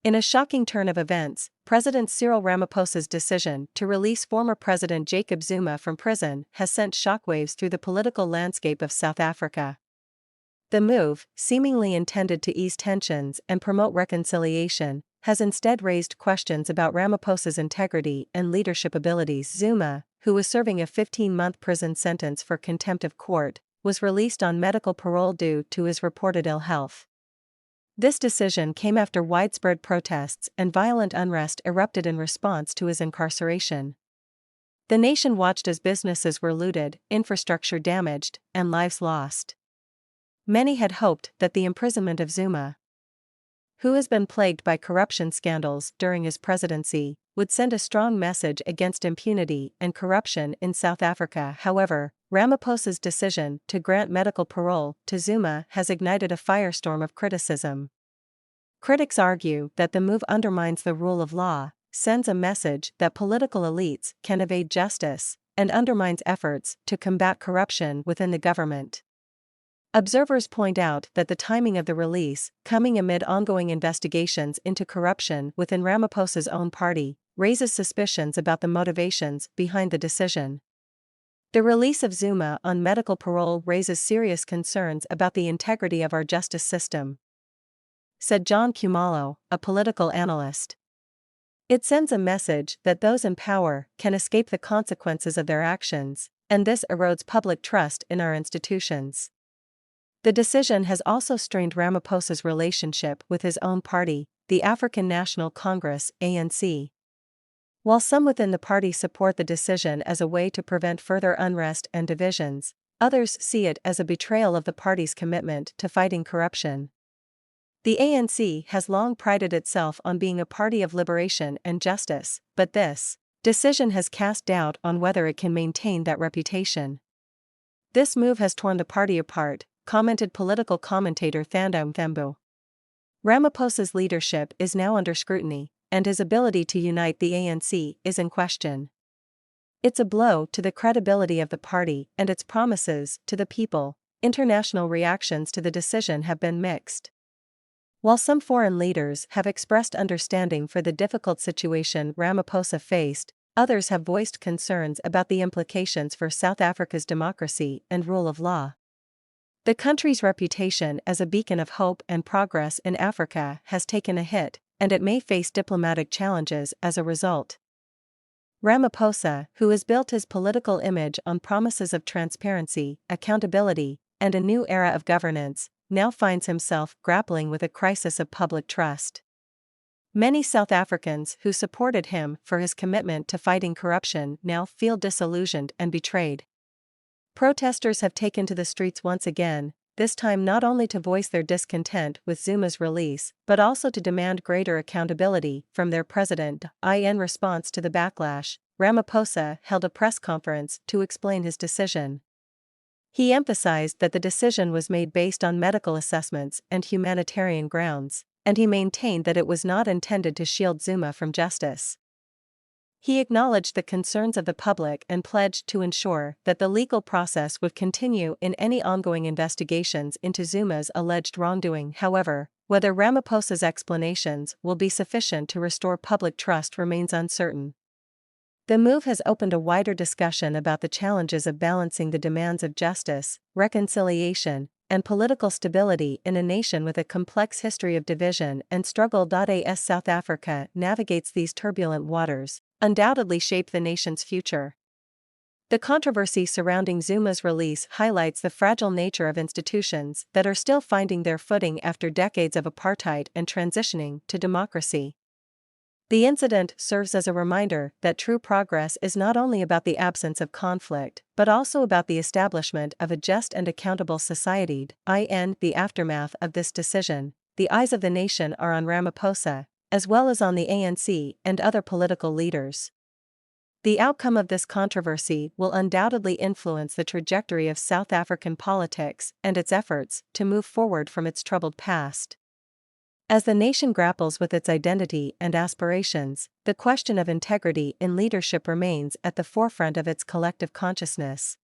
In a shocking turn of events, President Cyril Ramaphosa's decision to release former President Jacob Zuma from prison has sent shockwaves through the political landscape of South Africa. The move, seemingly intended to ease tensions and promote reconciliation, has instead raised questions about Ramaphosa's integrity and leadership abilities. Zuma, who was serving a 15-month prison sentence for contempt of court, was released on medical parole due to his reported ill health. This decision came after widespread protests and violent unrest erupted in response to his incarceration. The nation watched as businesses were looted, infrastructure damaged, and lives lost. Many had hoped that the imprisonment of Zuma, who has been plagued by corruption scandals during his presidency, would send a strong message against impunity and corruption in South Africa. However, Ramaphosa's decision to grant medical parole to Zuma has ignited a firestorm of criticism. Critics argue that the move undermines the rule of law, sends a message that political elites can evade justice, and undermines efforts to combat corruption within the government. Observers point out that the timing of the release, coming amid ongoing investigations into corruption within Ramaphosa's own party, raises suspicions about the motivations behind the decision. The release of Zuma on medical parole raises serious concerns about the integrity of our justice system, said John Kumalo, a political analyst. It sends a message that those in power can escape the consequences of their actions, and this erodes public trust in our institutions. The decision has also strained Ramaphosa's relationship with his own party, the African National Congress (ANC). While some within the party support the decision as a way to prevent further unrest and divisions, others see it as a betrayal of the party's commitment to fighting corruption. The ANC has long prided itself on being a party of liberation and justice, but this decision has cast doubt on whether it can maintain that reputation. This move has torn the party apart, commented political commentator Thanda Mthembu. Ramaphosa's leadership is now under scrutiny, and his ability to unite the ANC is in question. It's a blow to the credibility of the party and its promises to the people. International reactions to the decision have been mixed. While some foreign leaders have expressed understanding for the difficult situation Ramaphosa faced, others have voiced concerns about the implications for South Africa's democracy and rule of law. The country's reputation as a beacon of hope and progress in Africa has taken a hit, and it may face diplomatic challenges as a result. Ramaphosa, who has built his political image on promises of transparency, accountability, and a new era of governance, now finds himself grappling with a crisis of public trust. Many South Africans who supported him for his commitment to fighting corruption now feel disillusioned and betrayed. Protesters have taken to the streets once again, this time not only to voice their discontent with Zuma's release, but also to demand greater accountability from their president. In response to the backlash, Ramaphosa held a press conference to explain his decision. He emphasized that the decision was made based on medical assessments and humanitarian grounds, and he maintained that it was not intended to shield Zuma from justice. He acknowledged the concerns of the public and pledged to ensure that the legal process would continue in any ongoing investigations into Zuma's alleged wrongdoing. However, whether Ramaphosa's explanations will be sufficient to restore public trust remains uncertain. The move has opened a wider discussion about the challenges of balancing the demands of justice, reconciliation, and political stability in a nation with a complex history of division and struggle. As South Africa navigates these turbulent waters, undoubtedly shape the nation's future. The controversy surrounding Zuma's release highlights the fragile nature of institutions that are still finding their footing after decades of apartheid and transitioning to democracy. The incident serves as a reminder that true progress is not only about the absence of conflict, but also about the establishment of a just and accountable society. In the aftermath of this decision, the eyes of the nation are on Ramaphosa, as well as on the ANC and other political leaders. The outcome of this controversy will undoubtedly influence the trajectory of South African politics and its efforts to move forward from its troubled past. As the nation grapples with its identity and aspirations, the question of integrity in leadership remains at the forefront of its collective consciousness.